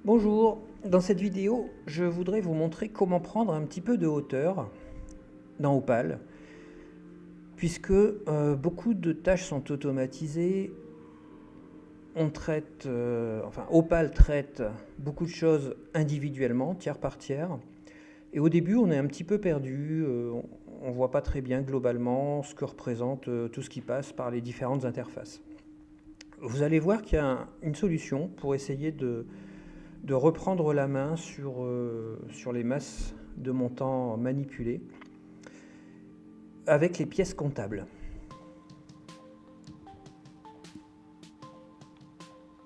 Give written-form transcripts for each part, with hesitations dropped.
Bonjour, dans cette vidéo, je voudrais vous montrer comment prendre un petit peu de hauteur dans Opal, puisque beaucoup de tâches sont automatisées. Opal traite beaucoup de choses individuellement, tiers par tiers, et au début on est un petit peu perdu, on ne voit pas très bien globalement ce que représente tout ce qui passe par les différentes interfaces. Vous allez voir qu'il y a une solution pour essayer de reprendre la main sur les masses de montants manipulées avec les pièces comptables.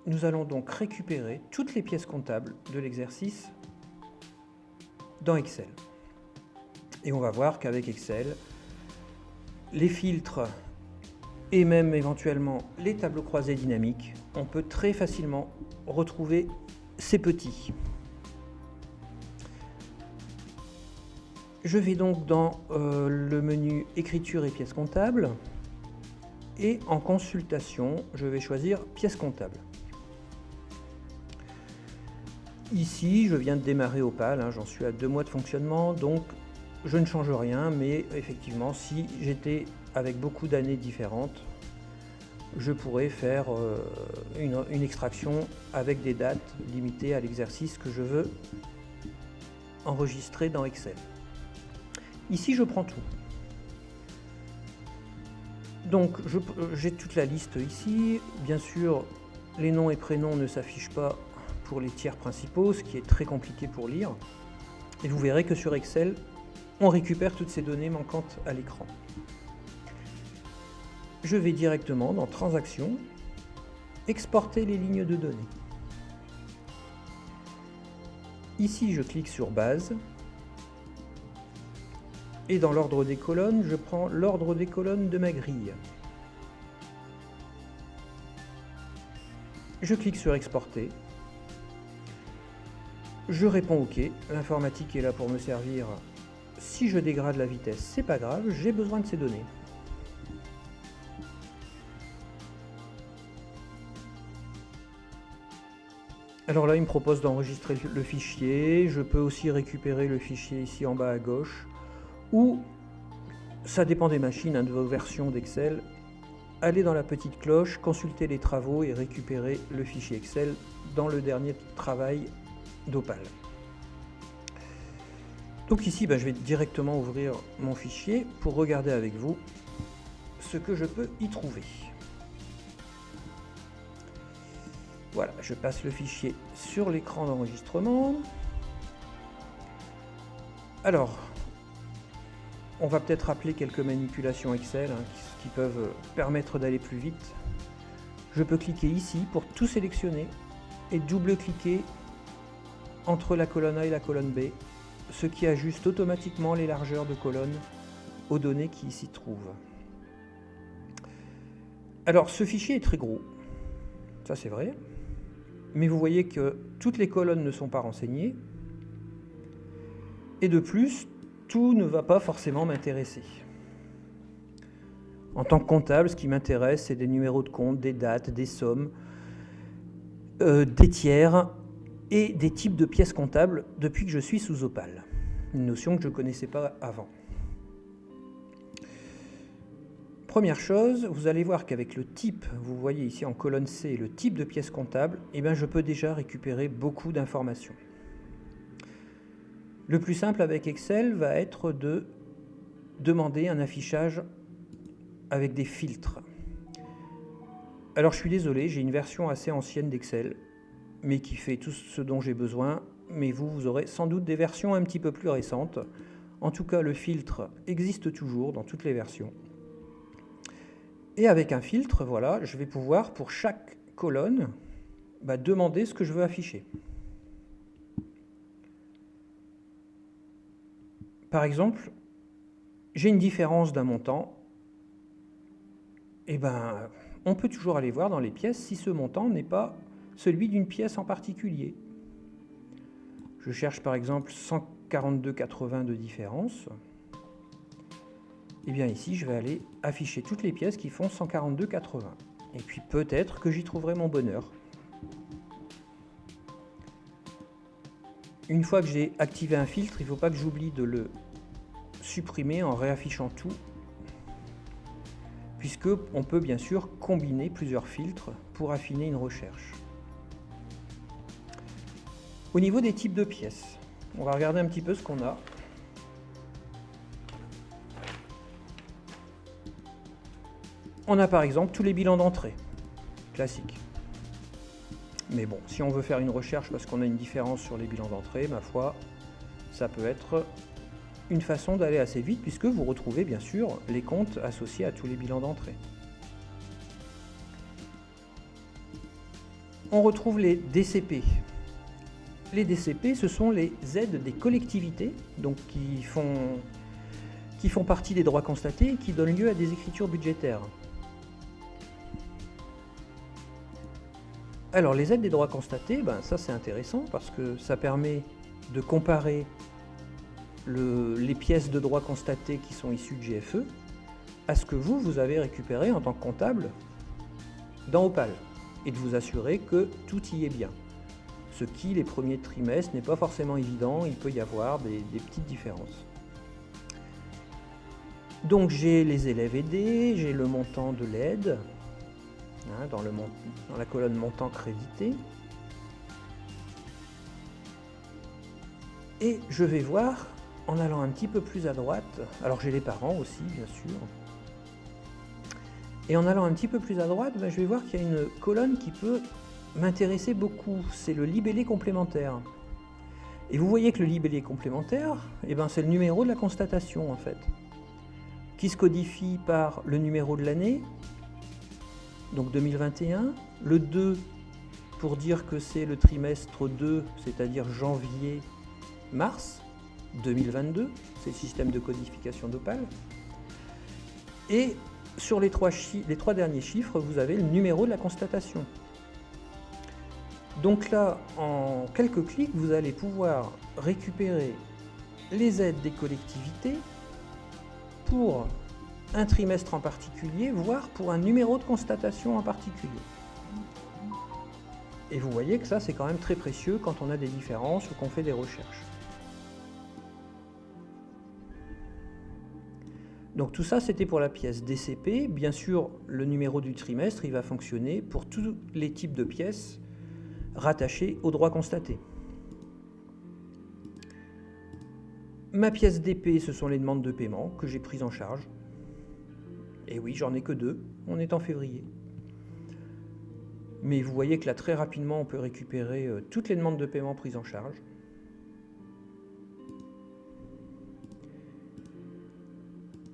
Nous allons donc récupérer toutes les pièces comptables de l'exercice dans Excel. Et on va voir qu'avec Excel, les filtres et même éventuellement les tableaux croisés dynamiques, on peut très facilement retrouver ces petits. Je vais donc dans le menu écriture et pièces comptables et en consultation, je vais choisir pièces comptables. Ici, je viens de démarrer Opal, j'en suis à 2 mois de fonctionnement, donc je ne change rien, mais effectivement, si j'étais avec beaucoup d'années différentes, je pourrais faire une extraction avec des dates limitées à l'exercice que je veux enregistrer dans Excel. Ici, je prends tout. Donc, j'ai toute la liste ici. Bien sûr, les noms et prénoms ne s'affichent pas pour les tiers principaux, ce qui est très compliqué pour lire. Et vous verrez que sur Excel, on récupère toutes ces données manquantes à l'écran. Je vais directement dans Transactions, exporter les lignes de données. Ici, je clique sur Base. Et dans l'ordre des colonnes, je prends l'ordre des colonnes de ma grille. Je clique sur Exporter. Je réponds OK. L'informatique est là pour me servir. Si je dégrade la vitesse, c'est pas grave, j'ai besoin de ces données. Alors là, il me propose d'enregistrer le fichier. Je peux aussi récupérer le fichier ici en bas à gauche. Ou, ça dépend des machines, de vos versions d'Excel, allez dans la petite cloche, consulter les travaux et récupérer le fichier Excel dans le dernier travail d'Opal. Donc ici, je vais directement ouvrir mon fichier pour regarder avec vous ce que je peux y trouver. Voilà, je passe le fichier sur l'écran d'enregistrement. Alors, on va peut-être rappeler quelques manipulations Excel qui peuvent permettre d'aller plus vite. Je peux cliquer ici pour tout sélectionner et double-cliquer entre la colonne A et la colonne B, ce qui ajuste automatiquement les largeurs de colonnes aux données qui s'y trouvent. Alors ce fichier est très gros, ça c'est vrai, mais vous voyez que toutes les colonnes ne sont pas renseignées, et de plus, tout ne va pas forcément m'intéresser. En tant que comptable, ce qui m'intéresse, c'est des numéros de compte, des dates, des sommes, des tiers et des types de pièces comptables depuis que je suis sous Opal. Une notion que je ne connaissais pas avant. Première chose, vous allez voir qu'avec le type, vous voyez ici en colonne C, le type de pièce comptable, je peux déjà récupérer beaucoup d'informations. Le plus simple avec Excel va être de demander un affichage avec des filtres. Alors je suis désolé, j'ai une version assez ancienne d'Excel, mais qui fait tout ce dont j'ai besoin, mais vous aurez sans doute des versions un petit peu plus récentes. En tout cas, le filtre existe toujours dans toutes les versions. Et avec un filtre, voilà, je vais pouvoir, pour chaque colonne, demander ce que je veux afficher. Par exemple, j'ai une différence d'un montant, on peut toujours aller voir dans les pièces si ce montant n'est pas celui d'une pièce en particulier. Je cherche par exemple 142,80 de différence. Ici, je vais aller afficher toutes les pièces qui font 142,80. Et puis peut-être que j'y trouverai mon bonheur. Une fois que j'ai activé un filtre, il ne faut pas que j'oublie de le supprimer en réaffichant tout, puisque on peut bien sûr combiner plusieurs filtres pour affiner une recherche. Au niveau des types de pièces, on va regarder un petit peu ce qu'on a. On a par exemple tous les bilans d'entrée, classiques. Mais bon, si on veut faire une recherche parce qu'on a une différence sur les bilans d'entrée, ma foi, ça peut être une façon d'aller assez vite, puisque vous retrouvez bien sûr les comptes associés à tous les bilans d'entrée. On retrouve les DCP. Les DCP, ce sont les aides des collectivités, donc qui font partie des droits constatés et qui donnent lieu à des écritures budgétaires. Alors les aides des droits constatés, ça c'est intéressant parce que ça permet de comparer les pièces de droits constatés qui sont issues de GFE à ce que vous avez récupéré en tant que comptable dans Opal et de vous assurer que tout y est bien. Ce qui, les premiers trimestres, n'est pas forcément évident, il peut y avoir des petites différences. Donc j'ai les élèves aidés, j'ai le montant de l'aide, dans la colonne montant crédité. Et je vais voir, en allant un petit peu plus à droite, alors j'ai les parents aussi, bien sûr. Et en allant un petit peu plus à droite, je vais voir qu'il y a une colonne qui peut m'intéresser beaucoup, c'est le libellé complémentaire. Et vous voyez que le libellé complémentaire, c'est le numéro de la constatation en fait, qui se codifie par le numéro de l'année, donc 2021, le 2 pour dire que c'est le trimestre 2, c'est-à-dire janvier-mars 2022, c'est le système de codification d'Opal. Et sur les trois derniers chiffres, vous avez le numéro de la constatation. Donc là, en quelques clics, vous allez pouvoir récupérer les aides des collectivités pour un trimestre en particulier, voire pour un numéro de constatation en particulier. Et vous voyez que ça, c'est quand même très précieux quand on a des différences ou qu'on fait des recherches. Donc tout ça, c'était pour la pièce DCP. Bien sûr, le numéro du trimestre, il va fonctionner pour tous les types de pièces rattachées aux droits constatés. Ma pièce DP, ce sont les demandes de paiement que j'ai prises en charge. Et oui, j'en ai que 2, on est en février. Mais vous voyez que là, très rapidement, on peut récupérer toutes les demandes de paiement prises en charge.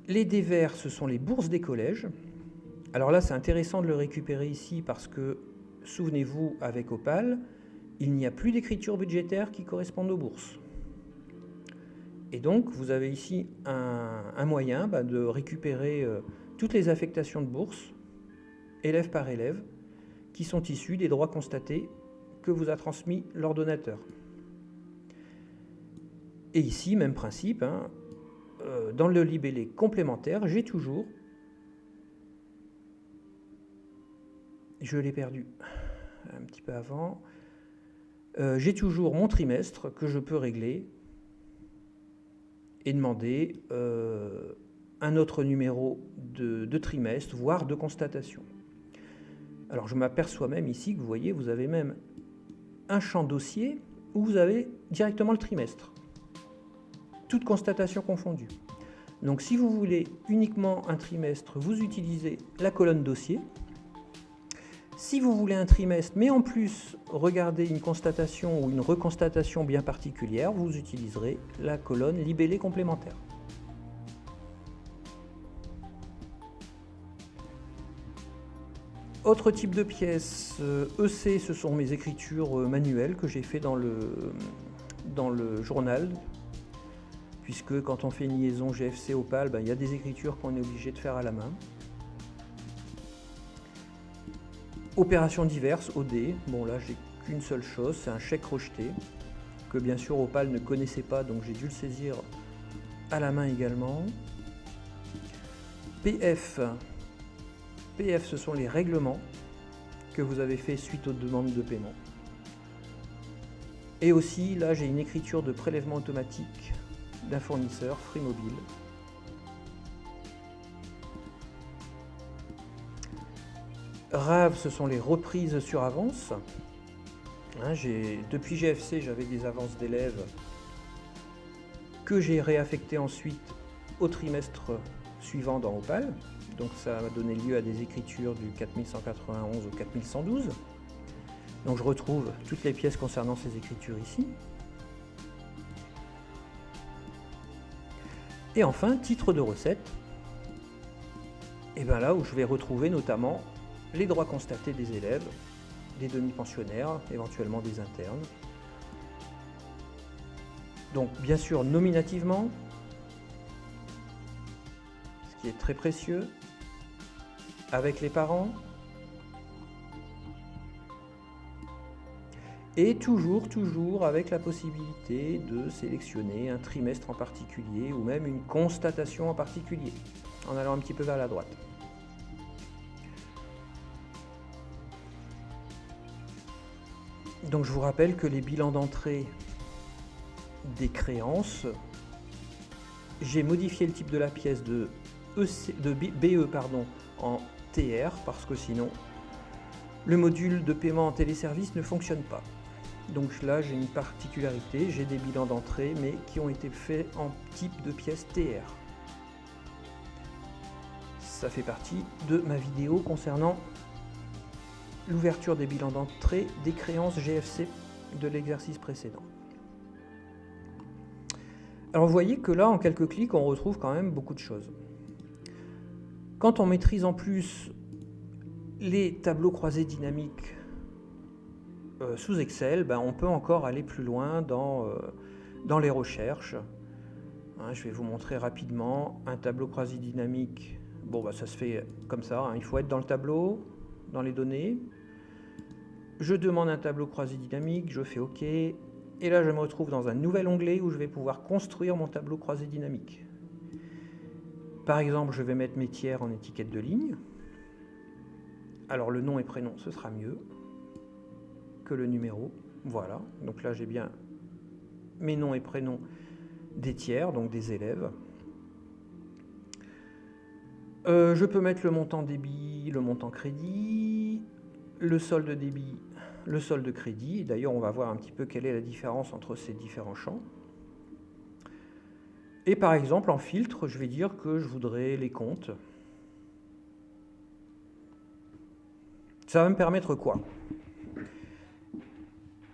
Les dévers, ce sont les bourses des collèges. Alors là, c'est intéressant de le récupérer ici parce que, souvenez-vous, avec Opal, il n'y a plus d'écriture budgétaire qui correspondent aux bourses. Et donc, vous avez ici un moyen de récupérer toutes les affectations de bourses, élève par élève, qui sont issues des droits constatés que vous a transmis l'ordonnateur. Et ici, même principe, dans le libellé complémentaire, j'ai toujours, je l'ai perdu un petit peu avant, j'ai toujours mon trimestre que je peux régler et demander un autre numéro de trimestre, voire de constatation. Alors je m'aperçois même ici que vous voyez, vous avez même un champ dossier où vous avez directement le trimestre. Toutes constatations confondues. Donc si vous voulez uniquement un trimestre, vous utilisez la colonne dossier. Si vous voulez un trimestre, mais en plus regardez une constatation ou une reconstatation bien particulière, vous utiliserez la colonne libellé complémentaire. Autre type de pièces, EC, ce sont mes écritures manuelles que j'ai fait dans le journal, puisque quand on fait une liaison GFC Opal, il y a des écritures qu'on est obligé de faire à la main. Opérations diverses, OD, bon là j'ai qu'une seule chose, c'est un chèque rejeté, que bien sûr Opal ne connaissait pas, donc j'ai dû le saisir à la main également. PF, ce sont les règlements que vous avez fait suite aux demandes de paiement. Et aussi, là, j'ai une écriture de prélèvement automatique d'un fournisseur, Free Mobile. RAV, ce sont les reprises sur avance. Hein, depuis GFC, j'avais des avances d'élèves que j'ai réaffectées ensuite au trimestre suivant dans Opal. Donc ça a donné lieu à des écritures du 4191 au 4112. Donc je retrouve toutes les pièces concernant ces écritures ici. Et enfin, titre de recette. Et bien là où je vais retrouver notamment les droits constatés des élèves, des demi-pensionnaires, éventuellement des internes. Donc bien sûr nominativement, ce qui est très précieux, avec les parents, et toujours avec la possibilité de sélectionner un trimestre en particulier ou même une constatation en particulier, en allant un petit peu vers la droite. Donc je vous rappelle que les bilans d'entrée des créances, j'ai modifié le type de la pièce de BE en TR parce que sinon le module de paiement en téléservice ne fonctionne pas. Donc là j'ai une particularité, j'ai des bilans d'entrée mais qui ont été faits en type de pièce TR. Ça fait partie de ma vidéo concernant l'ouverture des bilans d'entrée des créances GFC de l'exercice précédent. Alors vous voyez que là, en quelques clics, on retrouve quand même beaucoup de choses. Quand on maîtrise en plus les tableaux croisés dynamiques sous Excel, on peut encore aller plus loin dans les recherches. Hein, je vais vous montrer rapidement un tableau croisé dynamique. Bon, ça se fait comme ça, hein. Il faut être dans le tableau, dans les données. Je demande un tableau croisé dynamique, je fais OK. Et là, je me retrouve dans un nouvel onglet où je vais pouvoir construire mon tableau croisé dynamique. Par exemple, je vais mettre mes tiers en étiquette de ligne. Alors, le nom et prénom, ce sera mieux que le numéro. Voilà. Donc là, j'ai bien mes noms et prénoms des tiers, donc des élèves. Je peux mettre le montant débit, le montant crédit, le solde débit, le solde crédit. D'ailleurs, on va voir un petit peu quelle est la différence entre ces différents champs. Et par exemple, en filtre, je vais dire que je voudrais les comptes. Ça va me permettre quoi?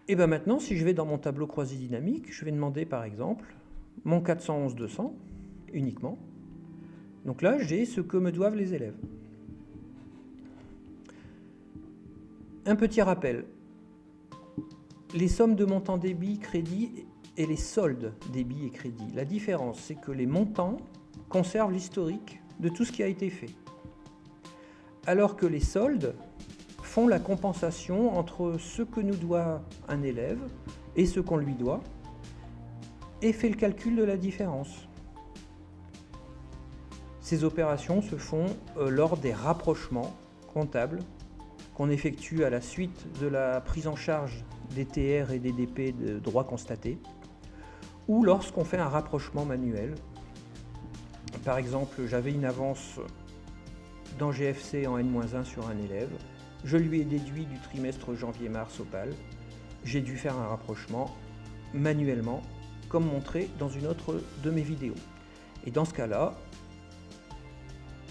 Et bien maintenant, si je vais dans mon tableau croisé dynamique, je vais demander par exemple mon 411-200 uniquement. Donc là, j'ai ce que me doivent les élèves. Un petit rappel. Les sommes de montants débit, crédit et les soldes débit et crédit. La différence, c'est que les montants conservent l'historique de tout ce qui a été fait. Alors que les soldes font la compensation entre ce que nous doit un élève et ce qu'on lui doit et fait le calcul de la différence. Ces opérations se font lors des rapprochements comptables qu'on effectue à la suite de la prise en charge des TR et des DP de droits constatés, ou lorsqu'on fait un rapprochement manuel. Par exemple, j'avais une avance dans GFC en N-1 sur un élève, je lui ai déduit du trimestre janvier-mars Opal, j'ai dû faire un rapprochement manuellement, comme montré dans une autre de mes vidéos. Et dans ce cas-là,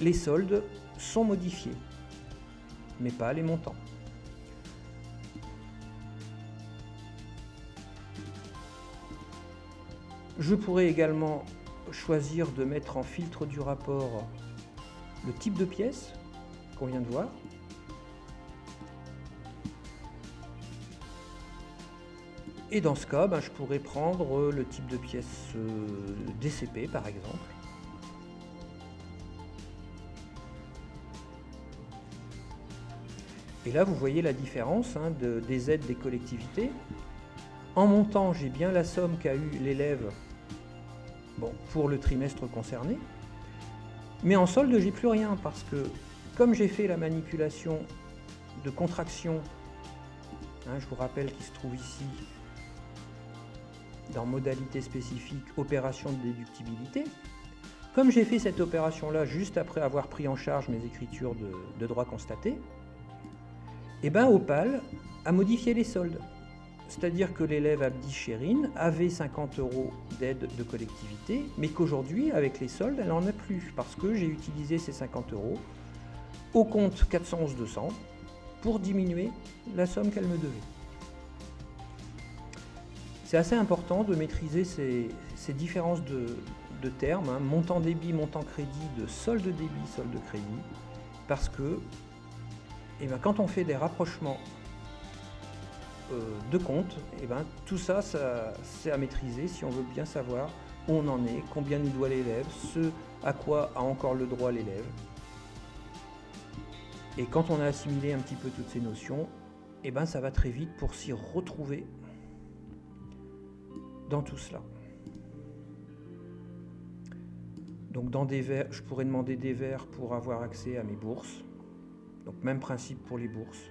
les soldes sont modifiés, mais pas les montants. Je pourrais également choisir de mettre en filtre du rapport le type de pièce qu'on vient de voir. Et dans ce cas, je pourrais prendre le type de pièce DCP par exemple. Et là, vous voyez la différence des aides des collectivités. En montant, j'ai bien la somme qu'a eu l'élève pour le trimestre concerné. Mais en solde, j'ai plus rien parce que comme j'ai fait la manipulation de contraction, je vous rappelle qu'il se trouve ici dans modalité spécifique, opération de déductibilité. Comme j'ai fait cette opération-là juste après avoir pris en charge mes écritures de droit constaté, et bien Opal a modifié les soldes. C'est-à-dire que l'élève Abdi Chérine avait 50 € d'aide de collectivité, mais qu'aujourd'hui, avec les soldes, elle n'en a plus, parce que j'ai utilisé ces 50 € au compte 411 200 pour diminuer la somme qu'elle me devait. C'est assez important de maîtriser ces différences de termes, hein, montant débit, montant crédit, de solde débit, solde crédit, parce que quand on fait des rapprochements de compte, tout ça, c'est à maîtriser si on veut bien savoir où on en est, combien nous doit l'élève, ce à quoi a encore le droit l'élève. Et quand on a assimilé un petit peu toutes ces notions, ça va très vite pour s'y retrouver dans tout cela. Donc dans des vers, je pourrais demander des vers pour avoir accès à mes bourses. Donc même principe pour les bourses.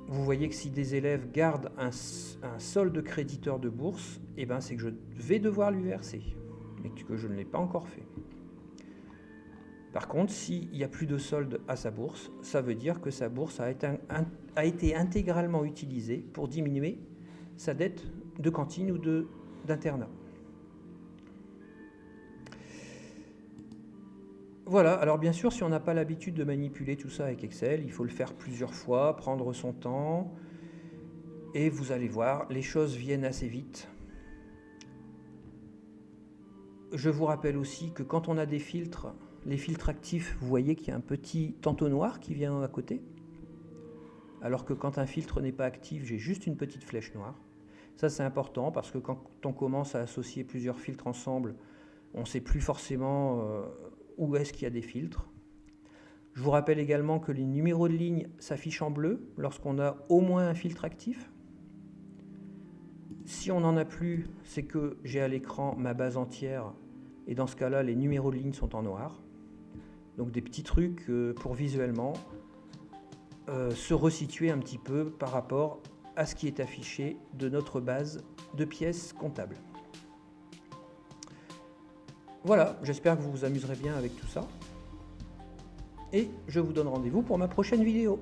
Vous voyez que si des élèves gardent un solde créditeur de bourse, c'est que je vais devoir lui verser, mais que je ne l'ai pas encore fait. Par contre, s'il n'y a plus de solde à sa bourse, ça veut dire que sa bourse a été intégralement utilisée pour diminuer sa dette de cantine ou d'internat. Voilà, alors bien sûr, si on n'a pas l'habitude de manipuler tout ça avec Excel, il faut le faire plusieurs fois, prendre son temps, et vous allez voir, les choses viennent assez vite. Je vous rappelle aussi que quand on a des filtres, les filtres actifs, vous voyez qu'il y a un petit entonnoir qui vient à côté, alors que quand un filtre n'est pas actif, j'ai juste une petite flèche noire. Ça, c'est important parce que quand on commence à associer plusieurs filtres ensemble, on ne sait plus forcément où est-ce qu'il y a des filtres. Je vous rappelle également que les numéros de ligne s'affichent en bleu lorsqu'on a au moins un filtre actif. Si on n'en a plus, c'est que j'ai à l'écran ma base entière et dans ce cas-là, les numéros de ligne sont en noir. Donc des petits trucs pour visuellement se resituer un petit peu par rapport à ce qui est affiché de notre base de pièces comptables. Voilà, j'espère que vous vous amuserez bien avec tout ça. Et je vous donne rendez-vous pour ma prochaine vidéo.